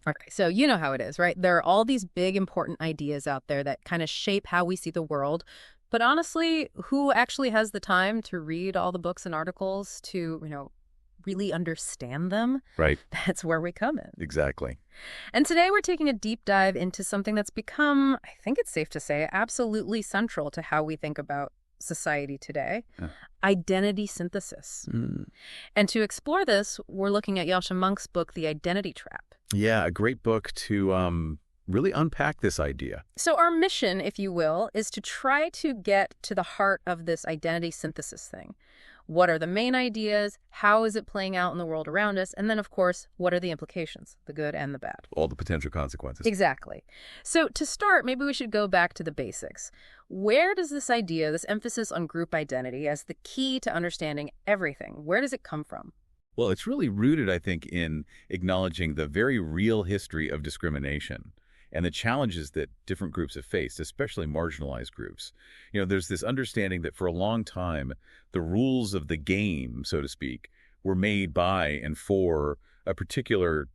Okay, so you know how it is, right? There are all these big, important ideas out there that kind of shape how we see the world. But honestly, who actually has the time to read all the books and articles to, really understand them? Right. That's where we come in. Exactly. And today we're taking a deep dive into something that's become, I think it's safe to say, absolutely central to how we think about society today, identity synthesis. And to explore this, we're looking at Yascha Mounk's book, The Identity Trap. Yeah, a great book to really unpack this idea. So our mission, if you will, is to try to get to the heart of this identity synthesis thing. What are the main ideas? How is it playing out in the world around us? And then, of course, what are the implications, the good and the bad? All the potential consequences. Exactly. So to start, maybe we should go back to the basics. Where does this idea, this emphasis on group identity as the key to understanding everything, where does it come from? Well, it's really rooted, I think, in acknowledging the very real history of discrimination and the challenges that different groups have faced, especially marginalized groups. There's this understanding that for a long time, the rules of the game, so to speak, were made by and for a particular,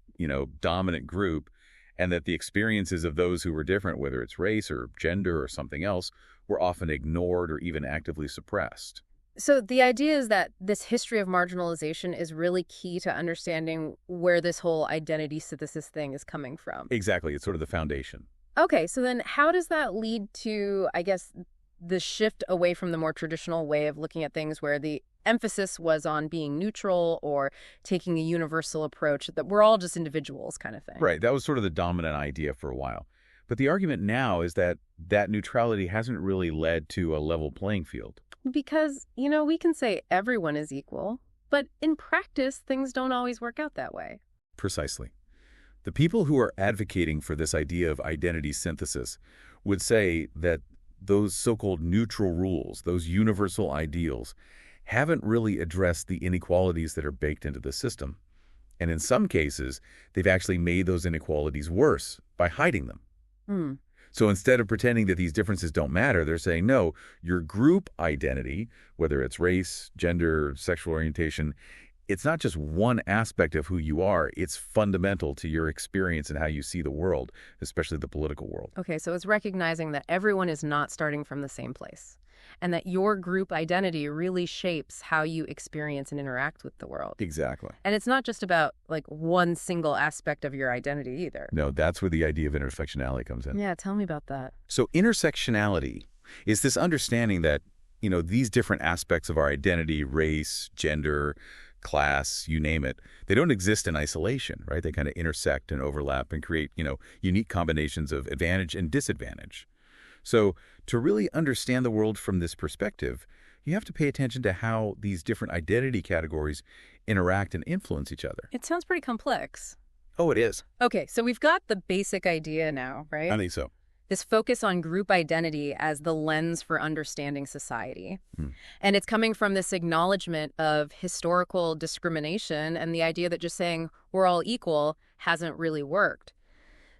dominant group, and that the experiences of those who were different, whether it's race or gender or something else, were often ignored or even actively suppressed. So the idea is that this history of marginalization is really key to understanding where this whole identity synthesis thing is coming from. Exactly. It's sort of the foundation. Okay, so then how does that lead to, I guess, the shift away from the more traditional way of looking at things where the emphasis was on being neutral or taking a universal approach, that we're all just individuals kind of thing? Right. That was sort of the dominant idea for a while. But the argument now is that that neutrality hasn't really led to a level playing field. Because, we can say everyone is equal, but in practice, things don't always work out that way. Precisely. The people who are advocating for this idea of identity synthesis would say that those so-called neutral rules, those universal ideals, haven't really addressed the inequalities that are baked into the system. And in some cases, they've actually made those inequalities worse by hiding them. So instead of pretending that these differences don't matter, they're saying, no, your group identity, whether it's race, gender, sexual orientation, it's not just one aspect of who you are. It's fundamental to your experience and how you see the world, especially the political world. Okay, so it's recognizing that everyone is not starting from the same place, and that your group identity really shapes how you experience and interact with the world. Exactly. And it's not just about, one single aspect of your identity either. No, that's where the idea of intersectionality comes in. Yeah, tell me about that. So intersectionality is this understanding that, these different aspects of our identity, race, gender, class, you name it, they don't exist in isolation, right? They kind of intersect and overlap and create, unique combinations of advantage and disadvantage. So to really understand the world from this perspective, you have to pay attention to how these different identity categories interact and influence each other. It sounds pretty complex. Oh, it is. Okay, so we've got the basic idea now, right? I think so. This focus on group identity as the lens for understanding society. And it's coming from this acknowledgement of historical discrimination and the idea that just saying we're all equal hasn't really worked.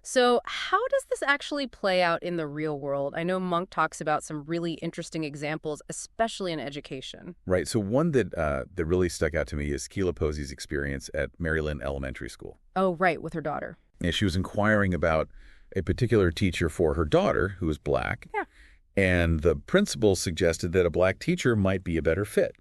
So how does this actually play out in the real world? I know Mounk talks about some really interesting examples, especially in education. Right. So one that really stuck out to me is Keela Posey's experience at Maryland Elementary School. Oh, right, with her daughter. And she was inquiring about a particular teacher for her daughter, who was Black. Yeah. And the principal suggested that a Black teacher might be a better fit.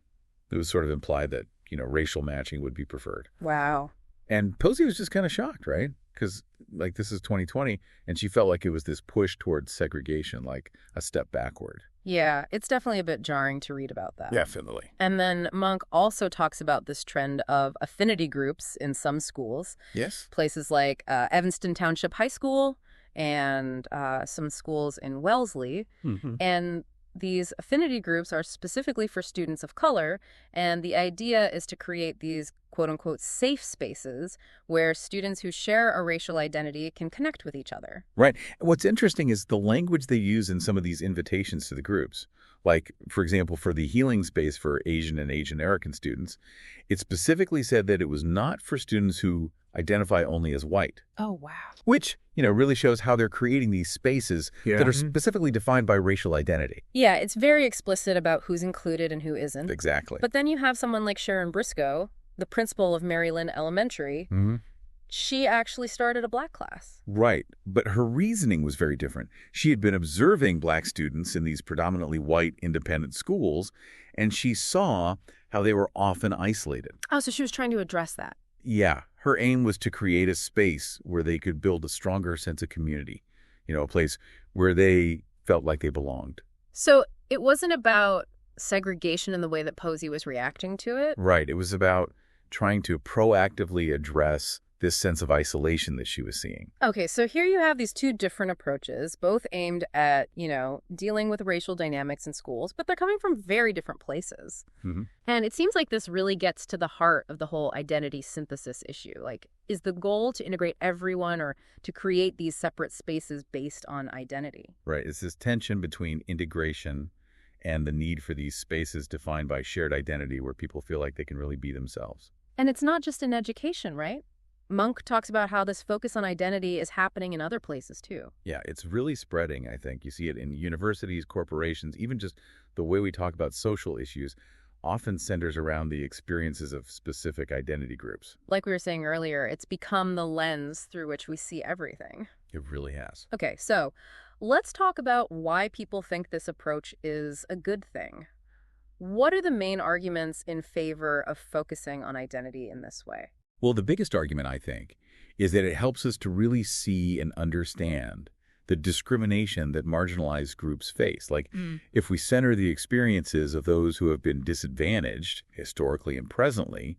It was sort of implied that, racial matching would be preferred. Wow. And Posey was just kind of shocked, right? Because, this is 2020, and she felt like it was this push towards segregation, like a step backward. Yeah, it's definitely a bit jarring to read about that. Definitely. And then Mounk also talks about this trend of affinity groups in some schools. Yes. Places like Evanston Township High School and some schools in Wellesley. And these affinity groups are specifically for students of color, and the idea is to create these quote-unquote safe spaces where students who share a racial identity can connect with each other. Right. What's interesting is the language they use in some of these invitations to the groups. Like, for example, for the healing space for Asian and Asian American students, it specifically said that it was not for students who identify only as white. Oh, wow. Which, really shows how they're creating these spaces that are specifically defined by racial identity. Yeah, it's very explicit about who's included and who isn't. Exactly. But then you have someone like Sharon Briscoe, the principal of Maryland Elementary. she actually started a black class. Right, but her reasoning was very different. She had been observing black students in these predominantly white independent schools, and she saw how they were often isolated. Oh, so she was trying to address that. Yeah, her aim was to create a space where they could build a stronger sense of community, a place where they felt like they belonged. So it wasn't about segregation in the way that Posey was reacting to it? Right, it was about trying to proactively address this sense of isolation that she was seeing. Okay, so here you have these two different approaches, both aimed at, dealing with racial dynamics in schools, but they're coming from very different places. Mm-hmm. And it seems like this really gets to the heart of the whole identity synthesis issue. Like, is the goal to integrate everyone or to create these separate spaces based on identity? Right, it's this tension between integration and the need for these spaces defined by shared identity where people feel like they can really be themselves. And it's not just in education, right? Mounk talks about how this focus on identity is happening in other places, too. Yeah, it's really spreading, I think. You see it in universities, corporations, even just the way we talk about social issues often centers around the experiences of specific identity groups. Like we were saying earlier, it's become the lens through which we see everything. It really has. Okay, so let's talk about why people think this approach is a good thing. What are the main arguments in favor of focusing on identity in this way? Well, the biggest argument, I think, is that it helps us to really see and understand the discrimination that marginalized groups face. Like, if we center the experiences of those who have been disadvantaged, historically and presently,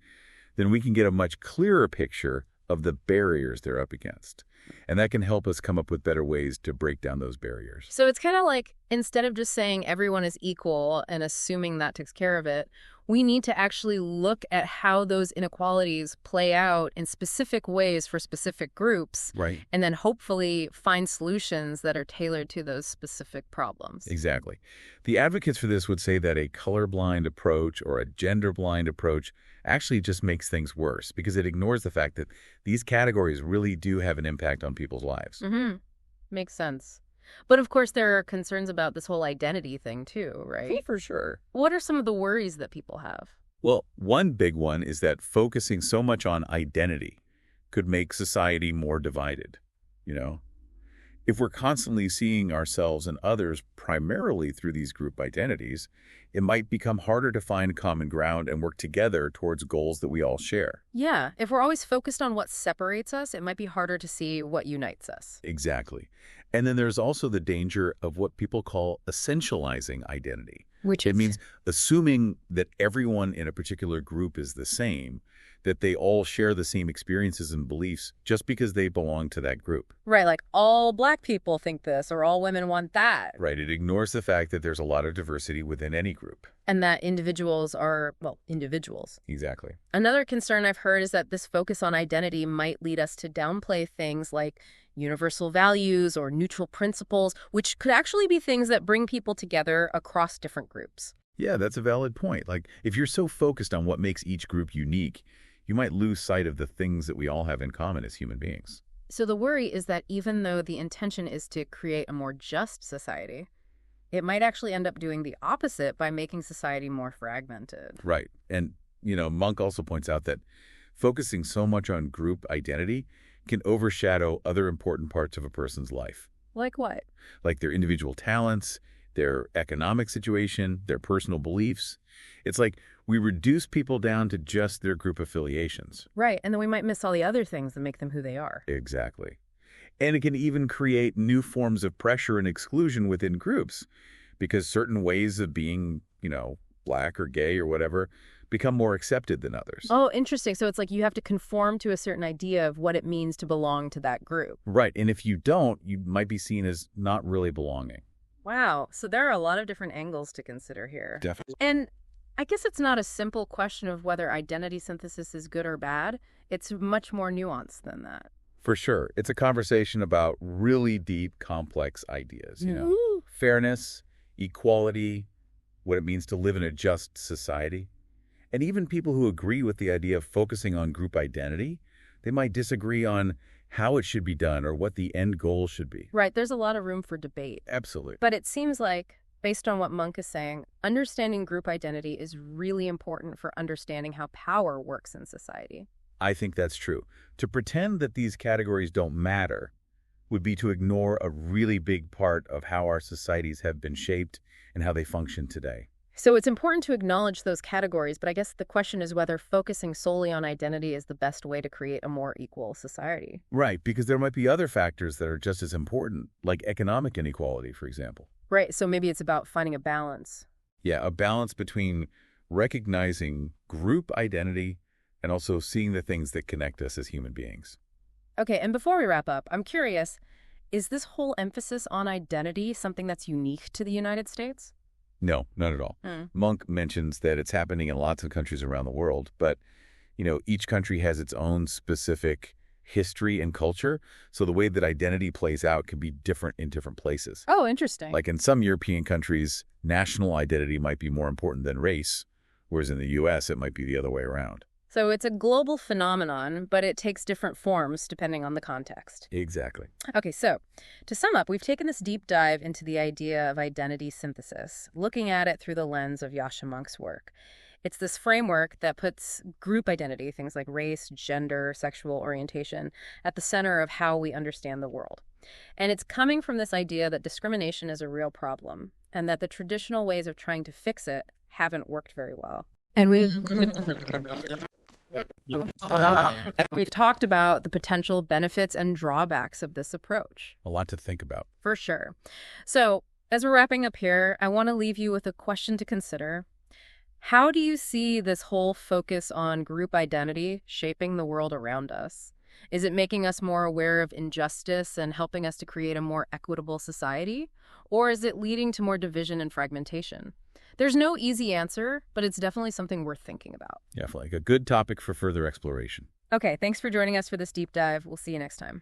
then we can get a much clearer picture of the barriers they're up against. And that can help us come up with better ways to break down those barriers. So it's kind of like, instead of just saying everyone is equal and assuming that takes care of it, we need to actually look at how those inequalities play out in specific ways for specific groups. Right. And then hopefully find solutions that are tailored to those specific problems. Exactly. The advocates for this would say that a colorblind approach or a gender-blind approach actually just makes things worse because it ignores the fact that these categories really do have an impact on people's lives. Mm-hmm. Makes sense. But of course, there are concerns about this whole identity thing too, right? For sure. What are some of the worries that people have? Well, one big one is that focusing so much on identity could make society more divided, If we're constantly seeing ourselves and others primarily through these group identities, it might become harder to find common ground and work together towards goals that we all share. Yeah, if we're always focused on what separates us, it might be harder to see what unites us. Exactly. And then there's also the danger of what people call essentializing identity. It means assuming that everyone in a particular group is the same, that they all share the same experiences and beliefs just because they belong to that group. Right, like all black people think this or all women want that. Right, it ignores the fact that there's a lot of diversity within any group. And that individuals are, individuals. Exactly. Another concern I've heard is that this focus on identity might lead us to downplay things like universal values or neutral principles, which could actually be things that bring people together across different groups. Yeah, that's a valid point. Like, if you're so focused on what makes each group unique, you might lose sight of the things that we all have in common as human beings. So the worry is that even though the intention is to create a more just society, it might actually end up doing the opposite by making society more fragmented. Right. And, Mounk also points out that focusing so much on group identity can overshadow other important parts of a person's life. Like what? Like their individual talents, their economic situation, their personal beliefs. It's like we reduce people down to just their group affiliations. Right, and then we might miss all the other things that make them who they are. Exactly. And it can even create new forms of pressure and exclusion within groups because certain ways of being, black or gay or whatever become more accepted than others. Oh, interesting. So it's like you have to conform to a certain idea of what it means to belong to that group. Right, and if you don't, you might be seen as not really belonging. Wow, so there are a lot of different angles to consider here. Definitely. And I guess it's not a simple question of whether identity synthesis is good or bad. It's much more nuanced than that. For sure. It's a conversation about really deep, complex ideas, Fairness, equality, what it means to live in a just society. And even people who agree with the idea of focusing on group identity, they might disagree on how it should be done or what the end goal should be. Right, there's a lot of room for debate. Absolutely. But it seems like, based on what Mounk is saying, understanding group identity is really important for understanding how power works in society. I think that's true. To pretend that these categories don't matter would be to ignore a really big part of how our societies have been shaped and how they function today. So it's important to acknowledge those categories, but I guess the question is whether focusing solely on identity is the best way to create a more equal society. Right, because there might be other factors that are just as important, like economic inequality, for example. Right, so maybe it's about finding a balance. Yeah, a balance between recognizing group identity and also seeing the things that connect us as human beings. Okay, and before we wrap up, I'm curious, is this whole emphasis on identity something that's unique to the United States? No, not at all. Mounk mentions that it's happening in lots of countries around the world, but, each country has its own specific history and culture, so the way that identity plays out can be different in different places. Oh, interesting. Like in some European countries, national identity might be more important than race, whereas in the U.S. it might be the other way around. So it's a global phenomenon, but it takes different forms depending on the context. Exactly. Okay, so to sum up, we've taken this deep dive into the idea of identity synthesis, looking at it through the lens of Yascha Mounk's work. It's this framework that puts group identity, things like race, gender, sexual orientation, at the center of how we understand the world. And it's coming from this idea that discrimination is a real problem, and that the traditional ways of trying to fix it haven't worked very well. And we've talked about the potential benefits and drawbacks of this approach. A lot to think about. For sure. So, as we're wrapping up here, I want to leave you with a question to consider. How do you see this whole focus on group identity shaping the world around us? Is it making us more aware of injustice and helping us to create a more equitable society? Or is it leading to more division and fragmentation? There's no easy answer, but it's definitely something worth thinking about. Definitely. A good topic for further exploration. Okay, thanks for joining us for this deep dive. We'll see you next time.